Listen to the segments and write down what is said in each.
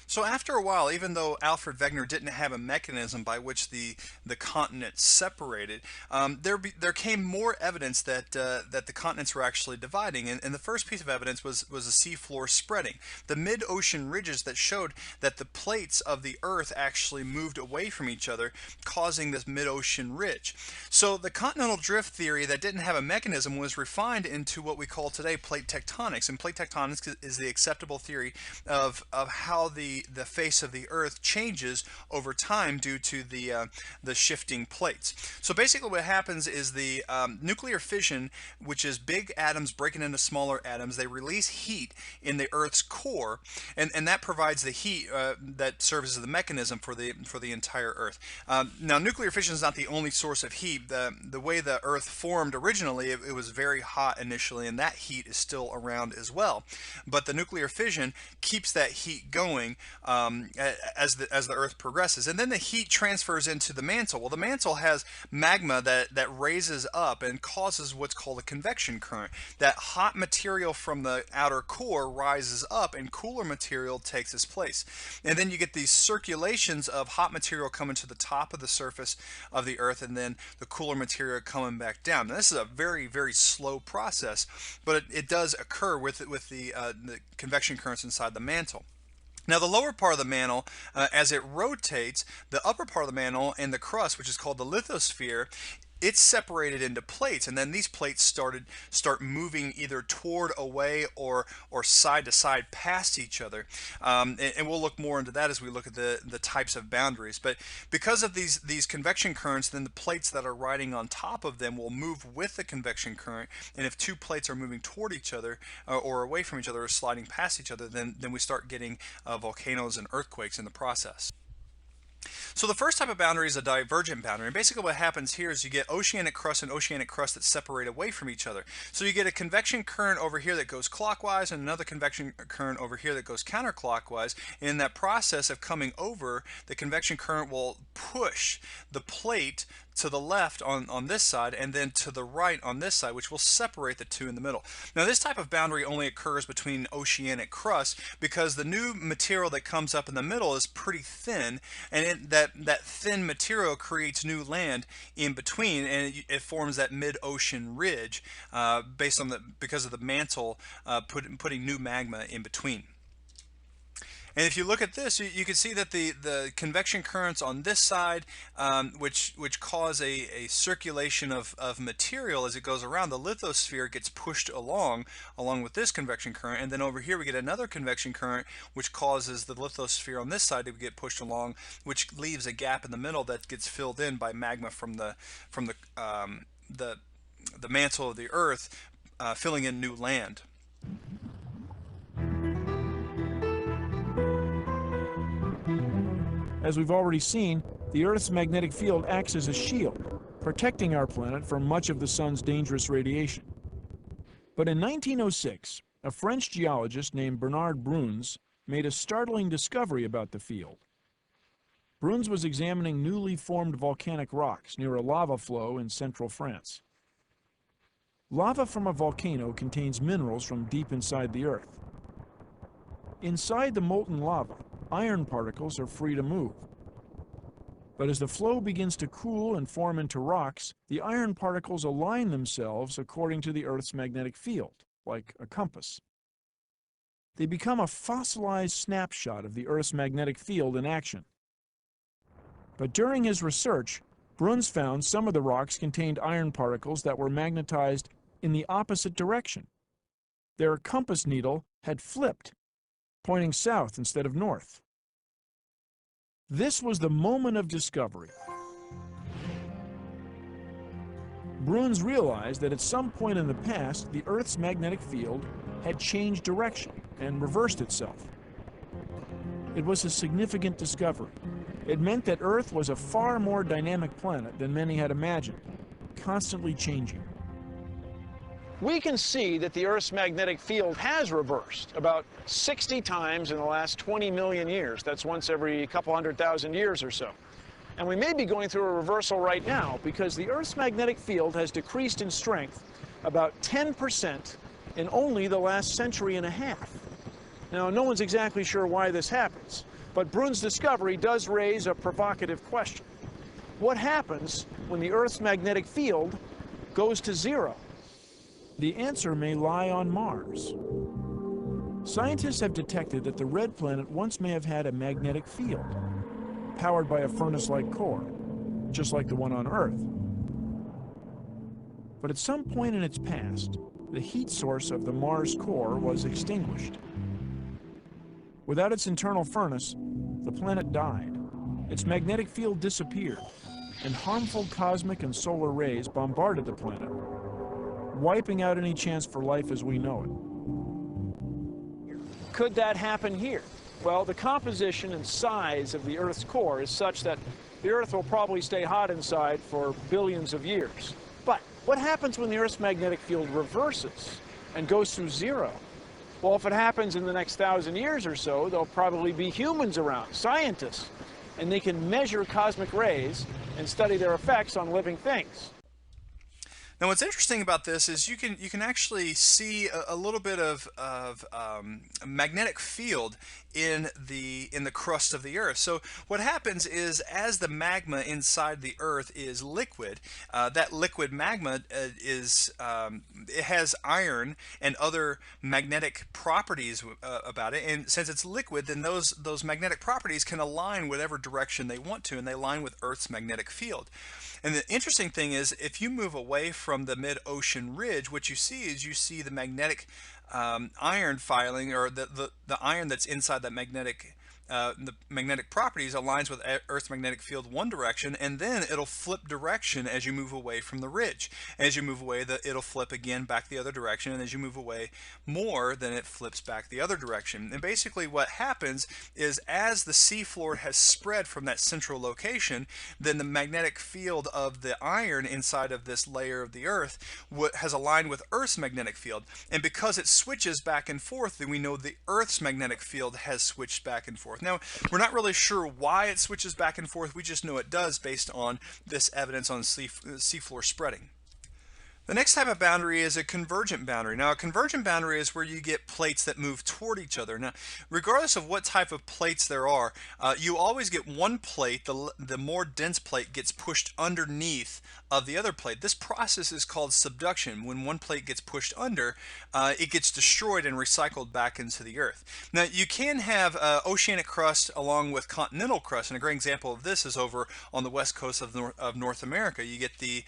So after a while, even though Alfred Wegener didn't have a mechanism by which the continents separated, there came more evidence that that the continents were actually dividing. And the first piece of evidence was a seafloor spreading, the mid-ocean ridges that showed that the plates of the Earth actually moved away from each other, causing this mid-ocean ridge. So the continental drift theory that didn't have a mechanism was refined into what we call today plate tectonics. And plate tectonics is the acceptable theory of how the face of the Earth changes over time due to the shifting plates. So basically what happens is the nuclear fission, which is big atoms breaking into smaller atoms, they release heat in the Earth's core, and that provides the heat that serves as the mechanism for the entire Earth. Now nuclear fission is not the only source of heat. The way the Earth formed originally, it was very hot initially, and that heat is still around as well. But the nuclear fission keeps that heat going as the Earth progresses, and then the heat transfers into the mantle. Well, the mantle has magma that raises up and causes what's called a convection current. That hot material from the outer core rises up, and cooler material takes its place. And then you get these circulations of hot material coming to the top of the surface of the Earth, and then the cooler material coming back down. Now, this is a very, very slow process, but it does occur with the convection currents inside the mantle. Now the lower part of the mantle, as it rotates, the upper part of the mantle and the crust, which is called the lithosphere, it's separated into plates, and then these plates start moving either toward, away, or side to side past each other. And we'll look more into that as we look at the types of boundaries. But because of these convection currents, then the plates that are riding on top of them will move with the convection current. And if two plates are moving toward each other or away from each other or sliding past each other, then we start getting volcanoes and earthquakes in the process. So the first type of boundary is a divergent boundary, and basically what happens here is you get oceanic crust and oceanic crust that separate away from each other. So you get a convection current over here that goes clockwise and another convection current over here that goes counterclockwise. And in that process of coming over, the convection current will push the plate to the left on this side and then to the right on this side, which will separate the two in the middle. Now this type of boundary only occurs between oceanic crust because the new material that comes up in the middle is pretty thin, and that thin material creates new land in between, and it forms that mid-ocean ridge because of the mantle putting new magma in between. And if you look at this, you can see that the convection currents on this side, which cause a circulation of material as it goes around, the lithosphere gets pushed along with this convection current, and then over here we get another convection current which causes the lithosphere on this side to get pushed along, which leaves a gap in the middle that gets filled in by magma from the mantle of the Earth, filling in new land. As we've already seen, the Earth's magnetic field acts as a shield, protecting our planet from much of the sun's dangerous radiation. But in 1906, a French geologist named Bernard Bruns made a startling discovery about the field. Bruns was examining newly formed volcanic rocks near a lava flow in central France. Lava from a volcano contains minerals from deep inside the Earth. Inside the molten lava, iron particles are free to move. But as the flow begins to cool and form into rocks, the iron particles align themselves according to the Earth's magnetic field, like a compass. They become a fossilized snapshot of the Earth's magnetic field in action. But during his research, Bruns found some of the rocks contained iron particles that were magnetized in the opposite direction. Their compass needle had flipped, pointing south instead of north. This was the moment of discovery. Bruns realized that at some point in the past, the Earth's magnetic field had changed direction and reversed itself. It was a significant discovery. It meant that Earth was a far more dynamic planet than many had imagined, constantly changing. We can see that the Earth's magnetic field has reversed about 60 times in the last 20 million years. That's once every couple 100,000 years or so. And we may be going through a reversal right now because the Earth's magnetic field has decreased in strength about 10% in only the last century and a half. Now, no one's exactly sure why this happens, But Brun's discovery does raise a provocative question. What happens when the Earth's magnetic field goes to zero? The answer may lie on Mars. Scientists have detected that the red planet once may have had a magnetic field, powered by a furnace-like core, just like the one on Earth. But at some point in its past, the heat source of the Mars core was extinguished. Without its internal furnace, the planet died. Its magnetic field disappeared, and harmful cosmic and solar rays bombarded the planet, wiping out any chance for life as we know it. Could that happen here? Well, the composition and size of the Earth's core is such that the Earth will probably stay hot inside for billions of years. But what happens when the Earth's magnetic field reverses and goes through zero? Well, if it happens in the next 1,000 years or so, there'll probably be humans around, scientists, and they can measure cosmic rays and study their effects on living things. Now, what's interesting about this is you can actually see a little bit of magnetic field in the crust of the Earth. So what happens is, as the magma inside the Earth is liquid, that liquid magma it has iron and other magnetic properties about it. And since it's liquid, then those magnetic properties can align whatever direction they want to, and they align with Earth's magnetic field. And the interesting thing is, if you move away from the mid-ocean ridge, what you see the magnetic iron filing, or the iron that's inside that the magnetic properties aligns with Earth's magnetic field one direction, and then it'll flip direction as you move away from the ridge. As you move away, it'll flip again back the other direction, and as you move away more, then it flips back the other direction. And basically what happens is, as the seafloor has spread from that central location, then the magnetic field of the iron inside of this layer of the Earth has aligned with Earth's magnetic field. And because it switches back and forth, then we know the Earth's magnetic field has switched back and forth. Now, we're not really sure why it switches back and forth. We just know it does based on this evidence on seafloor spreading. The next type of boundary is a convergent boundary. Now, a convergent boundary is where you get plates that move toward each other. Now, regardless of what type of plates there are, you always get one plate, the more dense plate, gets pushed underneath of the other plate. This process is called subduction. When one plate gets pushed under, it gets destroyed and recycled back into the Earth. Now, you can have oceanic crust along with continental crust, and a great example of this is over on the west coast of North America. You get the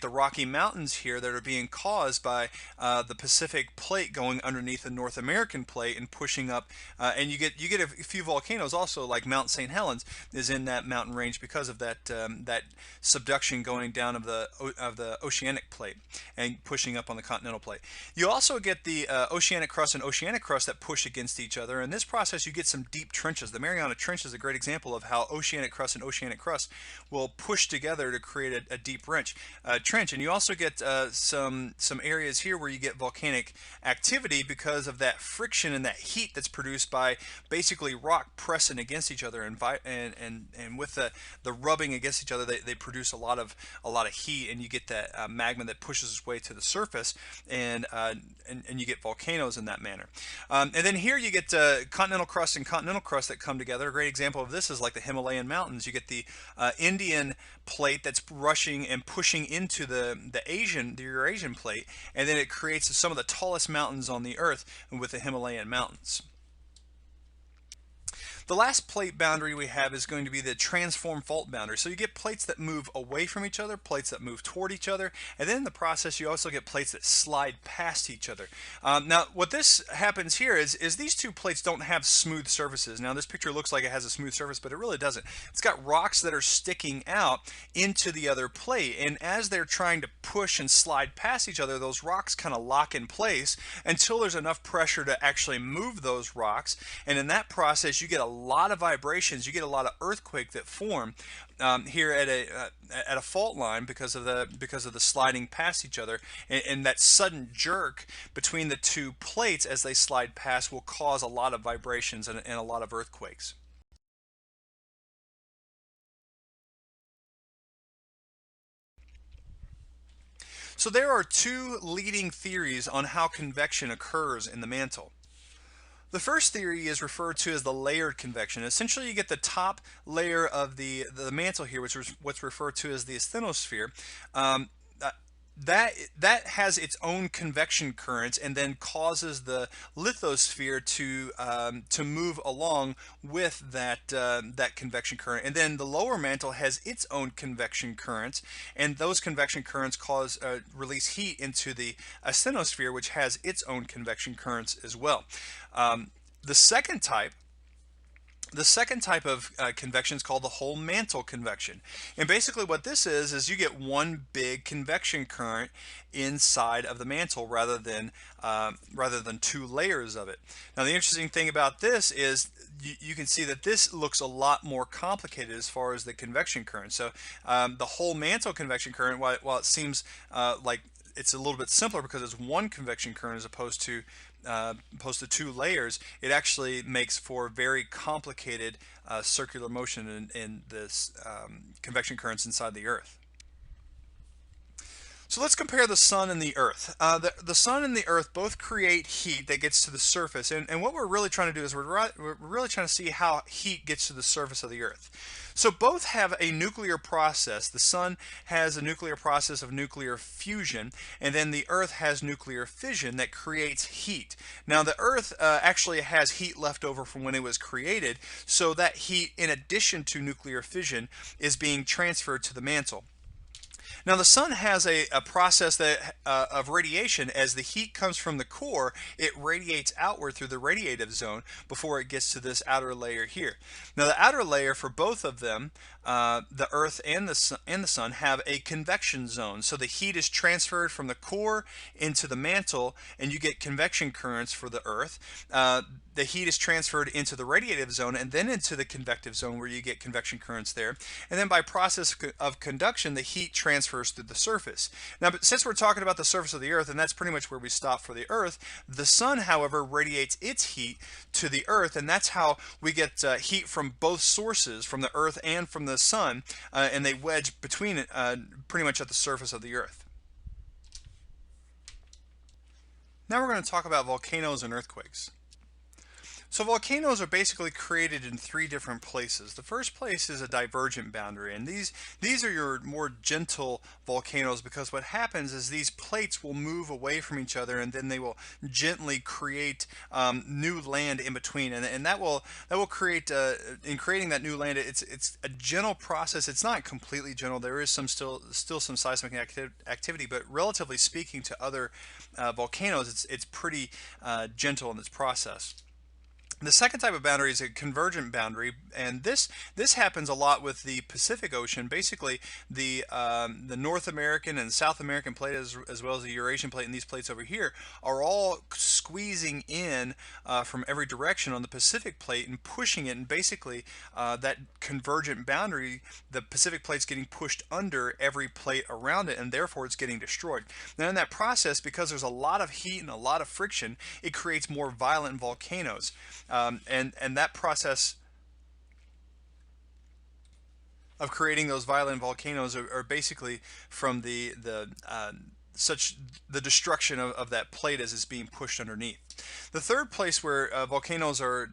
Rocky Mountains here that are being caused by the Pacific plate going underneath the North American plate and pushing up, and you get a few volcanoes also, like Mount St. Helens is in that mountain range because of that that subduction going down of the oceanic plate and pushing up on the continental plate. You also get the oceanic crust and oceanic crust that push against each other. In this process, you get some deep trenches. The Mariana Trench is a great example of how oceanic crust and oceanic crust will push together to create a deep trench. And you also get some areas here where you get volcanic activity because of that friction and that heat that's produced by basically rock pressing against each other, and with the rubbing against each other, they produce a lot of heat, and you get that magma that pushes its way to the surface, and you get volcanoes in that manner. And then here you get continental crust and continental crust that come together. A great example of this is like the Himalayan mountains. You get the Indian plate that's rushing and pushing into the Eurasian plate, and then it creates some of the tallest mountains on the Earth with the Himalayan mountains. The last plate boundary we have is going to be the transform fault boundary. So you get plates that move away from each other, plates that move toward each other, and then in the process you also get plates that slide past each other. Now what this happens here is these two plates don't have smooth surfaces. Now this picture looks like it has a smooth surface, but it really doesn't. It's got rocks that are sticking out into the other plate, and as they're trying to push and slide past each other, those rocks kind of lock in place until there's enough pressure to actually move those rocks, and in that process you get a lot of vibrations. You get a lot of earthquake that form here at a fault line because of the sliding past each other, and that sudden jerk between the two plates as they slide past will cause a lot of vibrations and a lot of earthquakes. So there are two leading theories on how convection occurs in the mantle. The first theory is referred to as the layered convection. Essentially, you get the top layer of the mantle here, which is what's referred to as the asthenosphere. Um, uh, that has its own convection currents and then causes the lithosphere to move along with that convection current. And then the lower mantle has its own convection currents, and those convection currents cause release heat into the asthenosphere, which has its own convection currents as well. Um, the second type the second type of convection is called the whole mantle convection. And basically what this is you get one big convection current inside of the mantle rather than two layers of it. Now the interesting thing about this is you can see that this looks a lot more complicated as far as the convection current. So the whole mantle convection current, while it seems like it's a little bit simpler because it's one convection current as opposed to two layers, it actually makes for very complicated circular motion in this convection currents inside the Earth. So let's compare the sun and the earth. The sun and the earth both create heat that gets to the surface, and what we're really trying to do is we're really trying to see how heat gets to the surface of the earth. So both have a nuclear process. The sun has a nuclear process of nuclear fusion, and then the earth has nuclear fission that creates heat. Now the earth actually has heat left over from when it was created, so that heat, in addition to nuclear fission, is being transferred to the mantle. Now the sun has a process of radiation. As the heat comes from the core, it radiates outward through the radiative zone before it gets to this outer layer here. Now the outer layer for both of them, the earth and the sun, have a convection zone. So the heat is transferred from the core into the mantle, and you get convection currents for the earth. The heat is transferred into the radiative zone and then into the convective zone, where you get convection currents there. And then by process of conduction, the heat transfers through the surface. Now, but since we're talking about the surface of the earth, and that's pretty much where we stop for the earth, the sun, however, radiates its heat to the earth, and that's how we get heat from both sources, from the earth and from the sun, and they wedge between it pretty much at the surface of the earth. Now we're going to talk about volcanoes and earthquakes. So volcanoes are basically created in three different places. The first place is a divergent boundary, and these are your more gentle volcanoes, because what happens is these plates will move away from each other, and then they will gently create new land in between, and that will create in creating that new land. It's a gentle process. It's not completely gentle. There is still some seismic activity, but relatively speaking to other volcanoes, it's pretty gentle in its process. The second type of boundary is a convergent boundary, and this happens a lot with the Pacific Ocean. Basically, the North American and South American plate, as well as the Eurasian plate, and these plates over here are all squeezing in from every direction on the Pacific plate and pushing it. And basically, that convergent boundary, the Pacific plate's getting pushed under every plate around it, and therefore it's getting destroyed. Now, in that process, because there's a lot of heat and a lot of friction, it creates more violent volcanoes. And that process of creating those violent volcanoes are basically from the destruction of that plate as it's being pushed underneath. The third place where volcanoes are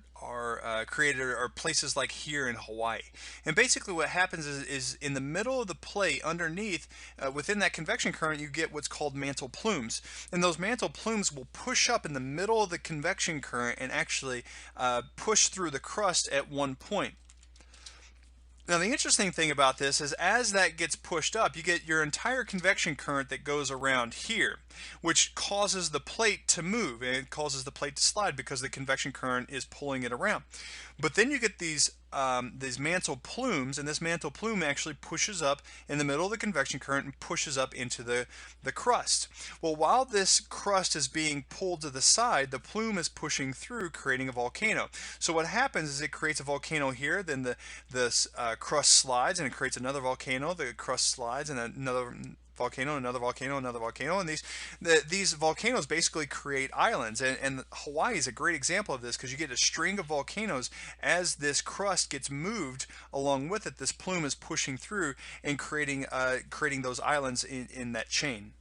created are places like here in Hawaii. And basically what happens is in the middle of the plate underneath, within that convection current, you get what's called mantle plumes. And those mantle plumes will push up in the middle of the convection current and actually push through the crust at one point. Now the interesting thing about this is, as that gets pushed up, you get your entire convection current that goes around here, which causes the plate to move, and it causes the plate to slide because the convection current is pulling it around. But then you get these mantle plumes, and this mantle plume actually pushes up in the middle of the convection current and pushes up into the crust. Well, while this crust is being pulled to the side, the plume is pushing through, creating a volcano. So what happens is it creates a volcano here, then the crust slides, and it creates another volcano. The crust slides, and another volcano, another volcano, another volcano, and these volcanoes basically create islands. And Hawaii is a great example of this, because you get a string of volcanoes. As this crust gets moved along with it, this plume is pushing through and creating those islands in that chain.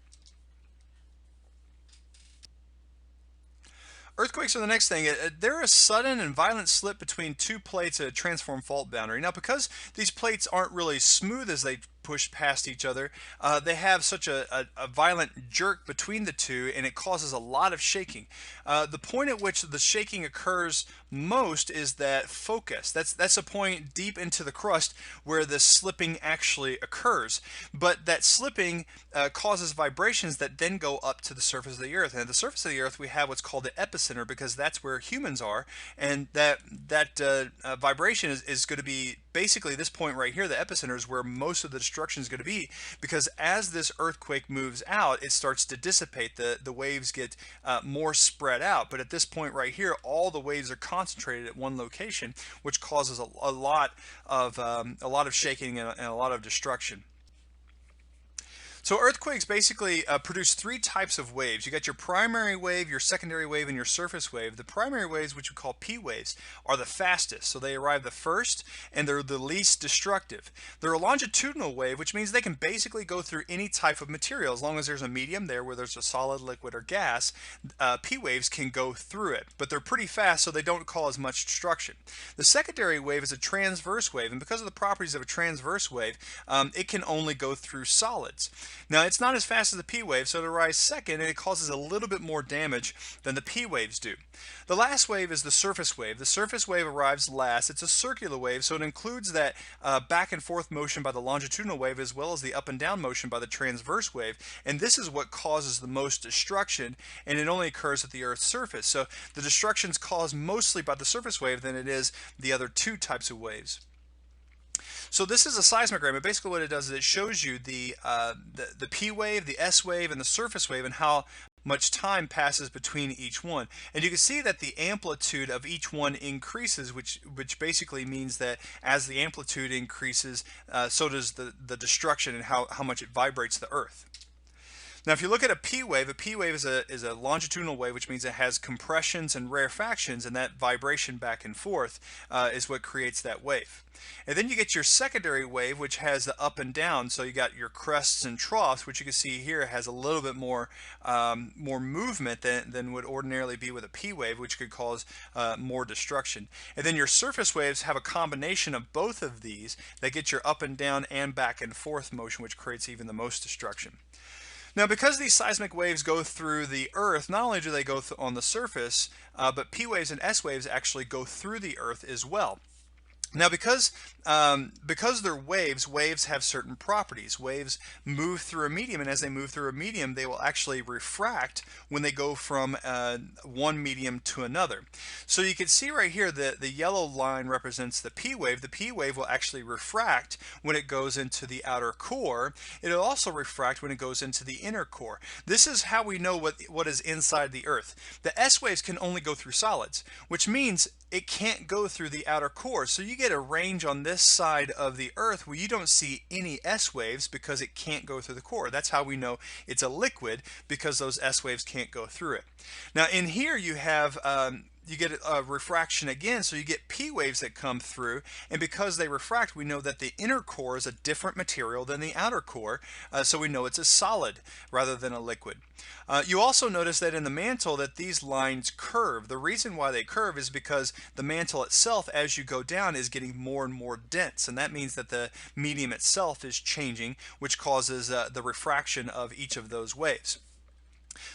Earthquakes are the next thing. They're a sudden and violent slip between two plates at a transform fault boundary. Now, because these plates aren't really smooth as they push past each other, they have such a violent jerk between the two, and it causes a lot of shaking. The point at which the shaking occurs most is that focus. That's a point deep into the crust where the slipping actually occurs. But that slipping causes vibrations that then go up to the surface of the Earth. And at the surface of the Earth, we have what's called the epicenter, because that's where humans are, and that vibration is going to be basically this point right here. The epicenter is where most of the destruction is going to be, because as this earthquake moves out, it starts to dissipate. The waves get more spread out, but at this point right here, all the waves are concentrated at one location, which causes a lot of shaking and a lot of destruction. So earthquakes basically produce three types of waves. You got your primary wave, your secondary wave, and your surface wave. The primary waves, which we call P waves, are the fastest. So they arrive the first, and they're the least destructive. They're a longitudinal wave, which means they can basically go through any type of material. As long as there's a medium there where there's a solid, liquid, or gas, P waves can go through it. But they're pretty fast, so they don't cause much destruction. The secondary wave is a transverse wave, and because of the properties of a transverse wave, it can only go through solids. Now, it's not as fast as the P wave, so it arrives second, and it causes a little bit more damage than the P waves do. The last wave is the surface wave. The surface wave arrives last. It's a circular wave, so it includes that back and forth motion by the longitudinal wave, as well as the up and down motion by the transverse wave, and this is what causes the most destruction, and it only occurs at the Earth's surface. So the destruction is caused mostly by the surface wave than it is the other two types of waves. So this is a seismogram, and basically what it does is it shows you the P wave, the S wave, and the surface wave, and how much time passes between each one. And you can see that the amplitude of each one increases, which basically means that as the amplitude increases, so does the destruction and how much it vibrates the Earth. Now, if you look at a P wave is a longitudinal wave, which means it has compressions and rarefactions, and that vibration back and forth is what creates that wave. And then you get your secondary wave, which has the up and down. So you got your crests and troughs, which you can see here has a little bit more movement than would ordinarily be with a P wave, which could cause more destruction. And then your surface waves have a combination of both of these that get your up and down and back and forth motion, which creates even the most destruction. Now, because these seismic waves go through the Earth, not only do they go on the surface, but P waves and S waves actually go through the Earth as well. Now, because they're waves have certain properties. Waves move through a medium, and as they move through a medium, they will actually refract when they go from one medium to another. So you can see right here that the yellow line represents the P wave. The P wave will actually refract when it goes into the outer core. It'll also refract when it goes into the inner core. This is how we know what is inside the Earth. The S waves can only go through solids, which means it can't go through the outer core. So you get a range on this side of the Earth where you don't see any S waves because it can't go through the core. That's how we know it's a liquid, because those S waves can't go through it. Now in here you have you get a refraction again, so you get P waves that come through, and because they refract, we know that the inner core is a different material than the outer core, so we know it's a solid rather than a liquid. You also notice that in the mantle that these lines curve. The reason why they curve is because the mantle itself, as you go down, is getting more and more dense, and that means that the medium itself is changing, which causes the refraction of each of those waves.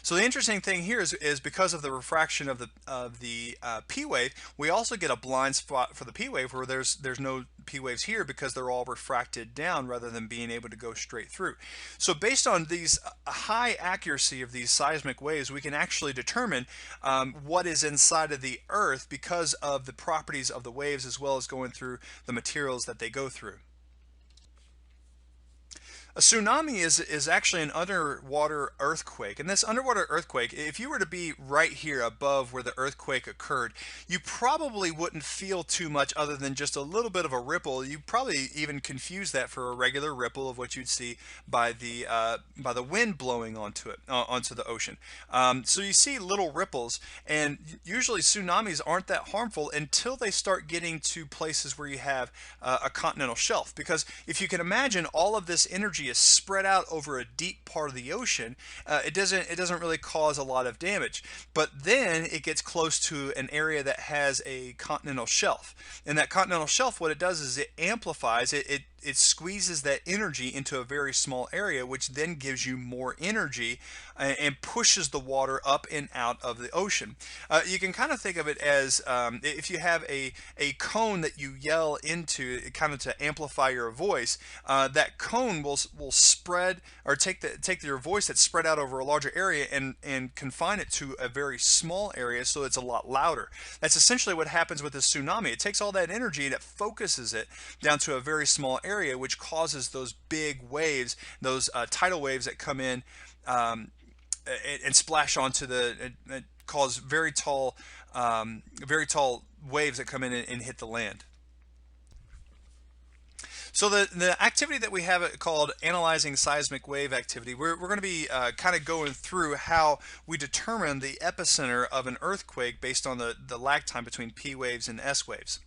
So the interesting thing here is because of the refraction of the P wave, we also get a blind spot for the P wave where there's no P waves here, because they're all refracted down rather than being able to go straight through. So based on these high accuracy of these seismic waves, we can actually determine what is inside of the Earth because of the properties of the waves, as well as going through the materials that they go through. A tsunami is actually an underwater earthquake, and this underwater earthquake, if you were to be right here above where the earthquake occurred, you probably wouldn't feel too much other than just a little bit of a ripple. You probably even confuse that for a regular ripple of what you'd see by the wind blowing onto the ocean. So you see little ripples, and usually tsunamis aren't that harmful until they start getting to places where you have a continental shelf, because if you can imagine, all of this energy energy is spread out over a deep part of the ocean, it doesn't really cause a lot of damage. But then it gets close to an area that has a continental shelf, and that continental shelf, what it does is it amplifies it squeezes that energy into a very small area, which then gives you more energy and pushes the water up and out of the ocean. You can kind of think of it as if you have a cone that you yell into, kind of to amplify your voice. That cone will spread, or take your voice that's spread out over a larger area and confine it to a very small area, so it's a lot louder. That's essentially what happens with a tsunami. It takes all that energy and it focuses it down to a very small area, which causes those big waves, those tidal waves that come in and splash onto cause very tall waves that come in and hit the land. So the activity that we have called analyzing seismic wave activity, we're going to be kind of going through how we determine the epicenter of an earthquake based on the lag time between P waves and S waves.